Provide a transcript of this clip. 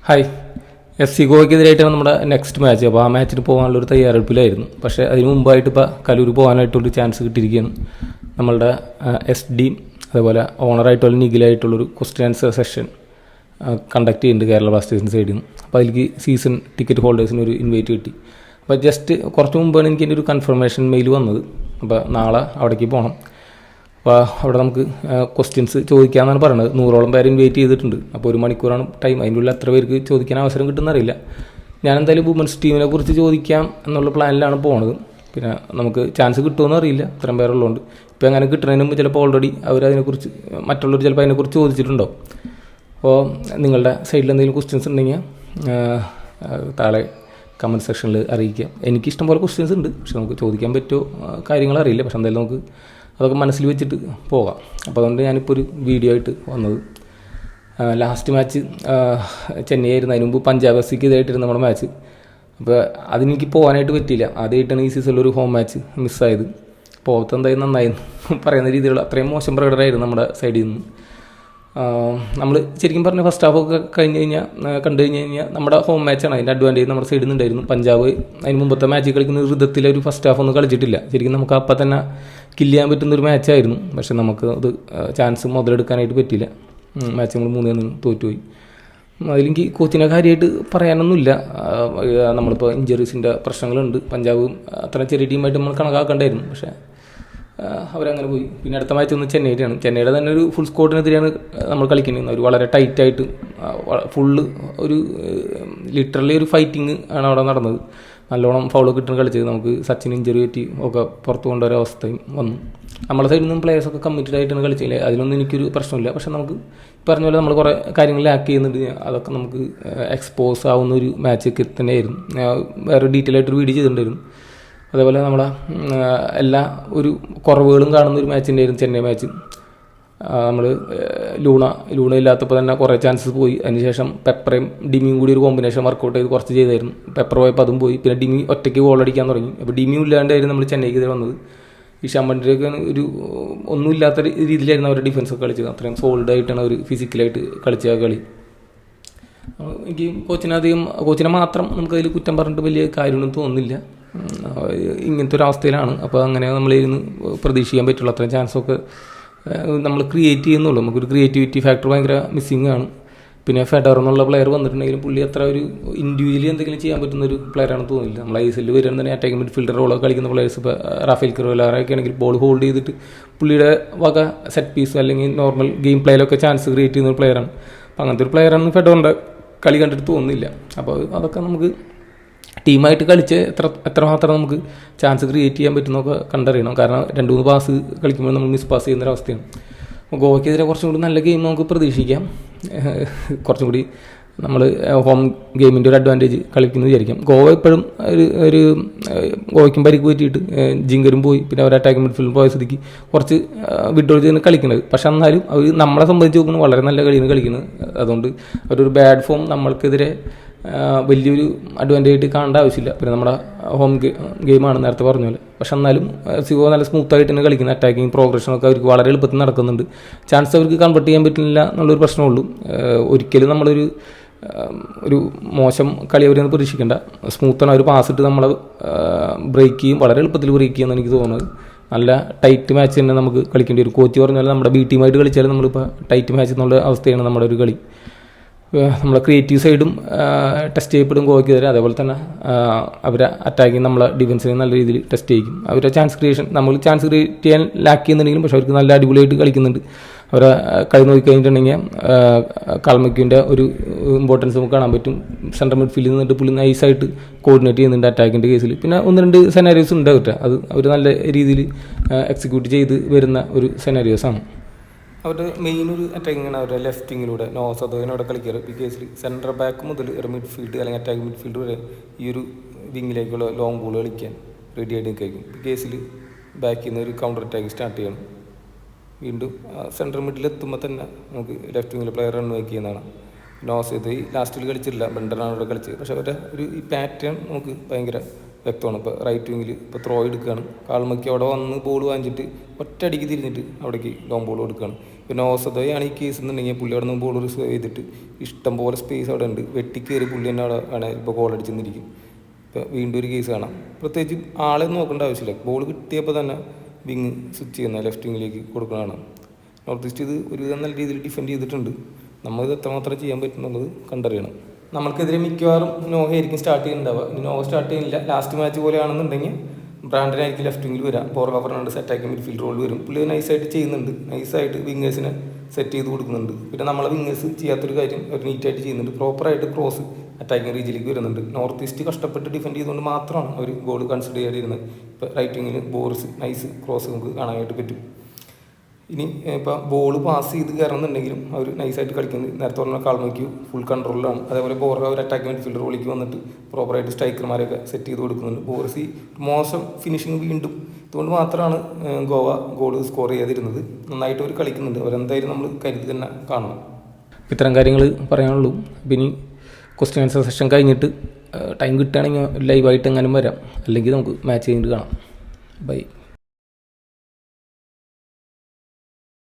Hi. FC ഗോവയ്ക്കെതിരായിട്ടാണ് നമ്മുടെ next match. അപ്പോൾ ആ മാച്ചിന് പോകാനുള്ളൊരു തയ്യാറെടുപ്പിലായിരുന്നു. പക്ഷേ അതിന് മുമ്പായിട്ട് ഇപ്പോൾ കലൂർ പോകാനായിട്ടൊരു ചാൻസ് കിട്ടിയിരിക്കുകയാണ്. നമ്മളുടെ SD അതേപോലെ ഓണറായിട്ടുള്ള നിഖിലായിട്ടുള്ളൊരു ക്വസ്റ്റ്യൻ ആൻസർ സെഷൻ കണ്ടക്ട് ചെയ്യുന്നുണ്ട് കേരള ബ്ലാസ്റ്റേഴ്സിൻ്റെ സൈഡിൽ നിന്ന്. അപ്പോൾ അതിലേക്ക് സീസൺ ടിക്കറ്റ് ഹോൾഡേഴ്സിന് ഒരു ഇൻവൈറ്റ് കിട്ടി. അപ്പോൾ ജസ്റ്റ് കുറച്ച് മുമ്പാണ് എനിക്ക് എൻ്റെ ഒരു കൺഫർമേഷൻ മെയിൽ വന്നത്. അപ്പോൾ നാളെ അവിടേക്ക് പോകണം. അപ്പോൾ അവിടെ നമുക്ക് ക്വസ്റ്റ്യൻസ് ചോദിക്കാമെന്നാണ് പറയുന്നത്. 100ഓളം പേര് ഇൻവൈറ്റ് ചെയ്തിട്ടുണ്ട്. അപ്പോൾ 1 മണിക്കൂറാണ് ടൈം. അതിൻ്റെ ഉള്ളിൽ എത്ര പേർക്ക് ചോദിക്കാൻ അവസരം കിട്ടുമെന്നറിയില്ല. ഞാൻ എന്തായാലും വുമൻസ് ടീമിനെ കുറിച്ച് ചോദിക്കാം എന്നുള്ള പ്ലാനിലാണ് പോകുന്നത്. പിന്നെ നമുക്ക് ചാൻസ് കിട്ടുമെന്ന് അറിയില്ല, ഇത്രയും പേരുള്ളതുകൊണ്ട്. ഇപ്പോൾ അങ്ങനെ കിട്ടുന്നതിന് മുമ്പ് ചിലപ്പോൾ ഓൾറെഡി അവരതിനെക്കുറിച്ച് മറ്റുള്ളവർ ചിലപ്പോൾ അതിനെക്കുറിച്ച് ചോദിച്ചിട്ടുണ്ടാവും. അപ്പോൾ നിങ്ങളുടെ സൈഡിൽ എന്തെങ്കിലും ക്വസ്റ്റ്യൻസ് ഉണ്ടെങ്കിൽ താഴെ കമൻറ്റ് സെക്ഷനിൽ അറിയിക്കുക. എനിക്കിഷ്ടം പോലെ ക്വസ്റ്റ്യൻസ് ഉണ്ട്, പക്ഷെ നമുക്ക് ചോദിക്കാൻ പറ്റുമോ കാര്യങ്ങൾ അറിയില്ല. പക്ഷെ എന്തായാലും നമുക്ക് അതൊക്കെ മനസ്സിൽ വെച്ചിട്ട് പോകാം. അപ്പോൾ അതുകൊണ്ട് ഞാനിപ്പോൾ ഒരു വീഡിയോ ആയിട്ട് വന്നത്. ലാസ്റ്റ് മാച്ച് ചെന്നൈ ആയിരുന്നു. അതിന് മുമ്പ് പഞ്ചാബ് FC ഇതായിട്ടിരുന്ന നമ്മുടെ മാച്ച്. അപ്പോൾ അതിനെനിക്ക് പോകാനായിട്ട് പറ്റിയില്ല. ആദ്യമായിട്ടാണ് ഈ സീസണിലൊരു ഹോം മാച്ച് മിസ്സായത്. പോകത്ത് എന്തായാലും നന്നായിരുന്നു പറയുന്ന രീതിയിലുള്ള അത്രയും മോശം പ്രകടനമായിരുന്നു നമ്മുടെ സൈഡിൽ നിന്ന്. നമ്മൾ ശരിക്കും പറഞ്ഞ ഫസ്റ്റ് ഹാഫൊക്കെ കണ്ടു കഴിഞ്ഞാൽ നമ്മുടെ ഹോം മാച്ചാണ്. അതിൻ്റെ അഡ്വാൻറ്റേജ് നമ്മുടെ സൈഡിൽ നിന്നുണ്ടായിരുന്നു. പഞ്ചാബ് അതിന് മുമ്പത്തെ മാച്ചിൽ കളിക്കുന്ന വിധത്തിലൊരു ഫസ്റ്റ് ഹാഫ് ഒന്നും കളിച്ചിട്ടില്ല. ശരിക്കും നമുക്ക് അപ്പം തന്നെ കില്ല് ചെയ്യാൻ പറ്റുന്നൊരു മാച്ചായിരുന്നു. പക്ഷെ നമുക്ക് അത് ചാൻസ് മുതലെടുക്കാനായിട്ട് പറ്റിയില്ല. മാച്ച് നമ്മൾ 3-1 തോറ്റുപോയി. അതിലെനിക്ക് കോച്ചിനെ കാര്യമായിട്ട് പറയാനൊന്നുമില്ല. നമ്മളിപ്പോൾ ഇഞ്ചറീസിൻ്റെ പ്രശ്നങ്ങളുണ്ട്. പഞ്ചാബ് അത്ര ചെറിയ ടീമായിട്ട് നമ്മൾ കണക്കാക്കേണ്ടായിരുന്നു. പക്ഷേ അവരങ്ങനെ പോയി. പിന്നെ അടുത്ത മാച്ച് ഒന്ന് ചെന്നൈയുടെയാണ്. ചെന്നൈയുടെ തന്നെ ഒരു ഫുൾ സ്കോഡിനെതിരെയാണ് നമ്മൾ കളിക്കുന്നത്. അവർ വളരെ ടൈറ്റായിട്ട് ഫുള്ള് ഒരു ലിറ്ററലി ഒരു ഫൈറ്റിങ് ആണ് അവിടെ നടന്നത്. നല്ലോണം ഫൗള് കിട്ടുന്ന കളിച്ചത്. നമുക്ക് സച്ചിൻ ഇഞ്ചറി പറ്റി ഒക്കെ പുറത്ത് കൊണ്ടുവരവസ്ഥയും വന്നു. നമ്മളെ സൈഡിൽ നിന്നും പ്ലേയേഴ്സൊക്കെ കമ്മിറ്റഡ് ആയിട്ടാണ് കളിച്ചില്ല. അതിലൊന്നും എനിക്കൊരു പ്രശ്നമില്ല. പക്ഷെ നമുക്ക് പറഞ്ഞ പോലെ നമ്മൾ കുറേ കാര്യങ്ങൾ ലാക്ക് ചെയ്യുന്നുണ്ട്. അതൊക്കെ നമുക്ക് എക്സ്പോസ് ആവുന്ന ഒരു മാച്ചൊക്കെ തന്നെയായിരുന്നു. വേറെ ഡീറ്റെയിൽ ആയിട്ടൊരു വീഡിയോ ചെയ്തിട്ടുണ്ടായിരുന്നു. അതേപോലെ നമ്മളെ എല്ലാ ഒരു കുറവുകളും കാണുന്ന ഒരു മാച്ചിൻ്റെ ആയിരുന്നു ചെന്നൈ മാച്ച്. നമ്മൾ ലൂണ ഇല്ലാത്തപ്പോൾ തന്നെ കുറേ ചാൻസസ് പോയി. അതിനുശേഷം പെപ്പറയും ഡിമിയും കൂടി ഒരു കോമ്പിനേഷൻ വർക്കൗട്ട് ചെയ്ത് കുറച്ച് ചെയ്തായിരുന്നു. പെപ്പർ പോയപ്പോൾ അതും പോയി. പിന്നെ ഡിമി ഒറ്റയ്ക്ക് ഗോൾ അടിക്കാൻ തുടങ്ങി. അപ്പോൾ ഡിമിയും ഇല്ലാണ്ടായിരുന്നു നമ്മൾ ചെന്നൈക്കെതിരെ വന്നത്. ഈ ഷമ്പണ്ടിയൊക്കെ ഒരു ഒന്നുമില്ലാത്ത രീതിയിലായിരുന്നു അവരുടെ ഡിഫൻസൊക്കെ കളിച്ചത്. അത്രയും സോൾഡായിട്ടാണ് അവർ ഫിസിക്കലായിട്ട് കളിച്ച കളി. എനിക്ക് കോച്ചിനെ മാത്രം നമുക്കതിൽ കുറ്റം പറഞ്ഞിട്ട് വലിയ കാര്യമൊന്നും തോന്നുന്നില്ല. ഇങ്ങനത്തെ ഒരു അവസ്ഥയിലാണ്. അപ്പോൾ അങ്ങനെ നമ്മളിരുന്ന് പ്രതീക്ഷിക്കാൻ പറ്റുള്ളൂ. അത്രയും ചാൻസൊക്കെ നമ്മൾ ക്രിയേറ്റ് ചെയ്യുന്നുള്ളൂ. നമുക്കൊരു ക്രിയേറ്റിവിറ്റി ഫാക്ടർ ഭയങ്കര മിസ്സിങ് ആണ്. പിന്നെ ഫെഡറർ എന്നുള്ള പ്ലെയർ വന്നിട്ടുണ്ടെങ്കിലും പുള്ളി അത്ര ഒരു ഇൻഡിവിജ്വലി എന്തെങ്കിലും ചെയ്യാൻ പറ്റുന്ന ഒരു പ്ലെയറാണെന്ന് തോന്നില്ല. നമ്മൾ ISL വരുന്ന തന്നെ അറ്റാക്കിംഗ് മിഡ്ഫീൽഡർ റോളൊക്കെ കളിക്കുന്ന പ്ലെയേഴ്സ് ഇപ്പോൾ റാഫേൽ കെറോലൊക്കെ ആണെങ്കിൽ ബോൾ ഹോൾഡ് ചെയ്തിട്ട് പുള്ളിയുടെ വക സെറ്റ് പീസ് അല്ലെങ്കിൽ നോർമൽ ഗെയിം പ്ലേയിലൊക്കെ ചാൻസ് ക്രിയേറ്റ് ചെയ്യുന്ന ഒരു പ്ലെയറാണ്. അപ്പോൾ അങ്ങനത്തെ ഒരു പ്ലെയറാണെന്ന് ഫെഡറിൻ്റെ കളി കണ്ടിട്ട് തോന്നുന്നില്ല. അപ്പോൾ അതൊക്കെ നമുക്ക് ടീമായിട്ട് കളിച്ച് എത്രമാത്രം നമുക്ക് ചാൻസ് ക്രിയേറ്റ് ചെയ്യാൻ പറ്റുന്നൊക്കെ കണ്ടറിയണം. കാരണം 2-3 പാസ് കളിക്കുമ്പോൾ നമ്മൾ മിസ് പാസ് ചെയ്യുന്നൊരവസ്ഥയാണ്. അപ്പോൾ ഗോവയ്ക്കെതിരെ കുറച്ചും കൂടി നല്ല ഗെയിം നമുക്ക് പ്രതീക്ഷിക്കാം. കുറച്ചും കൂടി നമ്മൾ ഹോം ഗെയിമിൻ്റെ ഒരു അഡ്വാൻറ്റേജ് കളിക്കുന്നു വിചാരിക്കാം. ഗോവ ഇപ്പോഴും ഒരു ഗോവയ്ക്കും പരിക്ക് പറ്റിയിട്ട് ജിങ്കരും പോയി. പിന്നെ അവർ അറ്റാക്കിംഗ് മിഡ്ഫീൽഡ് പോയ സ്ഥിതിക്ക് കുറച്ച് വിഡ്രോൾ ചെയ്യുന്ന കളിക്കുന്നത്. പക്ഷെ എന്നാലും അവർ നമ്മളെ സംബന്ധിച്ച് നോക്കുമ്പോൾ വളരെ നല്ല കളിയാണ് കളിക്കുന്നത്. അതുകൊണ്ട് അവരൊരു ബാഡ് ഫോം നമ്മൾക്കെതിരെ വലിയൊരു അഡ്വാൻറ്റേജ് ആയിട്ട് കാണേണ്ട ആവശ്യമില്ല. പിന്നെ നമ്മുടെ ഹോം ഗെയിമാണ് നേരത്തെ പറഞ്ഞ പോലെ. പക്ഷെ എന്നാലും സിഗോ നല്ല സ്മൂത്തായിട്ട് തന്നെ കളിക്കുന്നത്. അറ്റാക്കിങ് പ്രോഗ്രഷനൊക്കെ അവർക്ക് വളരെ എളുപ്പത്തിൽ നടക്കുന്നുണ്ട്. ചാൻസ് അവർക്ക് കൺവേർട്ട് ചെയ്യാൻ പറ്റുന്നില്ല എന്നുള്ളൊരു പ്രശ്നമുള്ളൂ. ഒരിക്കലും നമ്മളൊരു മോശം കളി അവരെയൊന്നും പ്രതീക്ഷിക്കേണ്ട. സ്മൂത്താണ് അവർ പാസ് ഇട്ട് നമ്മളെ ബ്രേക്ക് ചെയ്യും. വളരെ എളുപ്പത്തിൽ ബ്രേക്ക് ചെയ്യുമെന്ന് എനിക്ക് തോന്നുന്നത്. നല്ല ടൈറ്റ് മാച്ച് തന്നെ നമുക്ക് കളിക്കേണ്ടി വരും. കോച്ച് പറഞ്ഞ പോലെ നമ്മുടെ B ടീമായിട്ട് കളിച്ചാലും നമ്മളിപ്പോൾ ടൈറ്റ് മാച്ച് എന്നുള്ള അവസ്ഥയാണ് നമ്മുടെ ഒരു കളി. നമ്മളെ ക്രിയേറ്റീവ് സൈഡും ടെസ്റ്റ് ചെയ്യപ്പെടും ഗോവയ്ക്കെതിരെ. അതേപോലെ തന്നെ അവരെ അറ്റാക്കിങ് നമ്മളെ ഡിഫൻസിനെ നല്ല രീതിയിൽ ടെസ്റ്റ് ചെയ്യും. അവരുടെ ചാൻസ് ക്രിയേറ്റ് ചെയ്യാൻ ലാക്ക് ചെയ്യുന്നുണ്ടെങ്കിലും പക്ഷെ അവർക്ക് നല്ല അടിപൊളിയായിട്ട് കളിക്കുന്നുണ്ട്. അവരെ കളി നോക്കിക്കഴിഞ്ഞിട്ടുണ്ടെങ്കിൽ കളമയ്ക്കിൻ്റെ ഒരു ഇമ്പോർട്ടൻസ് നമുക്ക് കാണാൻ പറ്റും. സെൻട്രൽ മിഡ്ഫീൽഡിൽ നിന്നിട്ട് പുള്ളി നൈസായിട്ട് കോർഡിനേറ്റ് ചെയ്യുന്നുണ്ട് അറ്റാക്കിൻ്റെ കേസിൽ. പിന്നെ 1-2 സെനാരിയോസ് ഉണ്ട് അവരുടെ. അത് അവർ നല്ല രീതിയിൽ എക്സിക്യൂട്ട് ചെയ്ത് വരുന്ന ഒരു സെനാരിയോസാണ്. അവരുടെ മെയിൻ ഒരു അറ്റാക്കിംഗ് ആണ് അവരുടെ ലെഫ്റ്റ് വിങ്ങിലൂടെ നോസദോനോടെ കളിക്കാറ്. ഈ കേസിൽ സെൻറ്റർ ബാക്ക് മുതൽ ഒരു മിഡ്ഫീൽഡ് അല്ലെങ്കിൽ അറ്റാക്കിംഗ് മിഡ്ഫീൽഡ് വരെ ഈ ഒരു വിങ്ങിലേക്കുള്ള ലോങ് ബോൾ കളിക്കാൻ റെഡി ആയിട്ട് നിൽക്കും. ഈ കേസിൽ ബാക്കിൽ നിന്ന് ഒരു കൗണ്ടർ അറ്റാക്ക് സ്റ്റാർട്ട് ചെയ്യണം. വീണ്ടും സെൻട്രൽ മിഡിലെത്തുമ്പോൾ തന്നെ നമുക്ക് ലെഫ്റ്റ് വിങ്ങിലെ പ്ലെയർ റൺ മേക്ക് ചെയ്യുന്നതാണ്. നോസദ് ലാസ്റ്റിൽ കളിച്ചിട്ടില്ല, ബെൻഡറാണ് അവിടെ കളിച്ചത്. പക്ഷേ അവരുടെ ഈ പാറ്റേൺ നമുക്ക് ഭയങ്കര വ്യക്തമാണ്. ഇപ്പോൾ റൈറ്റ് വിങ്ങിൽ ഇപ്പോൾ ത്രോ എടുക്കുകയാണ്. കാൽമയ്ക്ക് അവിടെ വന്ന് ബോൾ വാങ്ങിച്ചിട്ട് ഒറ്റയടിക്ക് തിരിഞ്ഞിട്ട് അവിടേക്ക് ലോങ് ബോൾ കൊടുക്കുകയാണ്. പിന്നെ ഓസദോയാണ് ഈ കേസ് എന്നുണ്ടെങ്കിൽ പുള്ളി അവിടെ നിന്ന് ബോൾ റിസീവ് ചെയ്തിട്ട് ഇഷ്ടം പോലെ സ്പേസ് അവിടെ ഉണ്ട്, വെട്ടിക്കയറി പുള്ളി തന്നെ അവിടെ ആണ് ഇപ്പോൾ ഗോൾ അടിച്ചെന്നിരിക്കും. ഇപ്പോൾ വീണ്ടും ഒരു കേസ് കാണാം. പ്രത്യേകിച്ച് ആളെ നോക്കേണ്ട ആവശ്യമില്ല, ബോൾ കിട്ടിയപ്പോൾ തന്നെ വിങ് സ്വിച്ച് ചെയ്യുന്ന ലെഫ്റ്റ് വിങ്ങിലേക്ക് കൊടുക്കുന്നതാണ്. നോർത്ത് ഈസ്റ്റ് ഇത് ഒരുവിധം നല്ല രീതിയിൽ ഡിഫെൻഡ് ചെയ്തിട്ടുണ്ട്. നമ്മളിത് എത്രമാത്രം ചെയ്യാൻ പറ്റുന്നുള്ളത് കണ്ടറിയണം. നമ്മൾക്കെതിരെ മിക്കവാറും നോഹയായിരിക്കും സ്റ്റാർട്ട് ചെയ്യുന്നുണ്ടാവുക. ഇനി നോഹ സ്റ്റാർട്ട് ചെയ്യുന്നില്ല, ലാസ്റ്റ് മാച്ച് പോലെയാണെന്നുണ്ടെങ്കിൽ ബ്രാൻഡനായിരിക്കും ലെഫ്റ്റ് വിങ്ങിൽ വരാം, ബോർഗ ഫെർണാണ്ടസ് അറ്റാക്കിംഗ് മിഡ്ഫീൽഡ് റോൾ വരും. പുള്ളി നൈസായിട്ട് ചെയ്യുന്നുണ്ട്, നൈസായിട്ട് വിങ്ങേഴ്സിനെ സെറ്റ് ചെയ്ത് കൊടുക്കുന്നുണ്ട്. പിന്നെ നമ്മളെ വിങ്ങേഴ്സ് ചെയ്യാത്തൊരു കാര്യം അവർ നീറ്റായിട്ട് ചെയ്യുന്നുണ്ട്, പ്രോപ്പറായിട്ട് ക്രോസ് അറ്റാക്കിംഗ് റീജിലേക്ക് വരുന്നുണ്ട്. നോർത്ത് ഈസ്റ്റ് കഷ്ടപ്പെട്ട് ഡിഫെൻഡ് ചെയ്തുകൊണ്ട് മാത്രമാണ് അവർ ഗോൾ കൺസിഡർ ചെയ്യാതിരുന്നത്. ഇപ്പോൾ റൈറ്റ് വിങ്ങിൽ ബോർസ് നൈസ് ക്രോസ് നമുക്ക് കാണാനായിട്ട് പറ്റും. ഇനി ഇപ്പോൾ ബോൾ പാസ് ചെയ്ത് കയറുന്നുണ്ടെങ്കിലും അവർ നൈസായിട്ട് കളിക്കുന്നത്. നേരത്തെ പറഞ്ഞ കാൾമയ്ക്ക് ഫുൾ കൺട്രോളിലാണ്. അതേപോലെ ബോർഗ ഒരു അറ്റാക്കിംഗ് മിഡ്ഫീൽഡ് റോളിലേക്ക് വന്നിട്ട് പ്രോപ്പറായിട്ട് സ്ട്രൈക്കർമാരെയൊക്കെ സെറ്റ് ചെയ്ത് കൊടുക്കുന്നുണ്ട്. ബോർസി മോശം ഫിനിഷിങ് വീണ്ടും, ഇതുകൊണ്ട് മാത്രമാണ് ഗോവ ഗോൾ സ്കോർ ചെയ്യാതിരുന്നത്. നന്നായിട്ട് അവർ കളിക്കുന്നുണ്ട്, അവരെന്തായാലും നമ്മൾ കരുതി തന്നെ കാണണം. ഇത്തരം കാര്യങ്ങൾ പറയാനുള്ളൂ. പിന്നെ ക്വസ്റ്റ്യൻ ആൻസർ സെഷൻ കഴിഞ്ഞിട്ട് ടൈം കിട്ടുകയാണെങ്കിൽ ലൈവായിട്ട് എങ്ങാനും വരാം, അല്ലെങ്കിൽ നമുക്ക് മാച്ച് കഴിഞ്ഞിട്ട് കാണാം. ബൈ.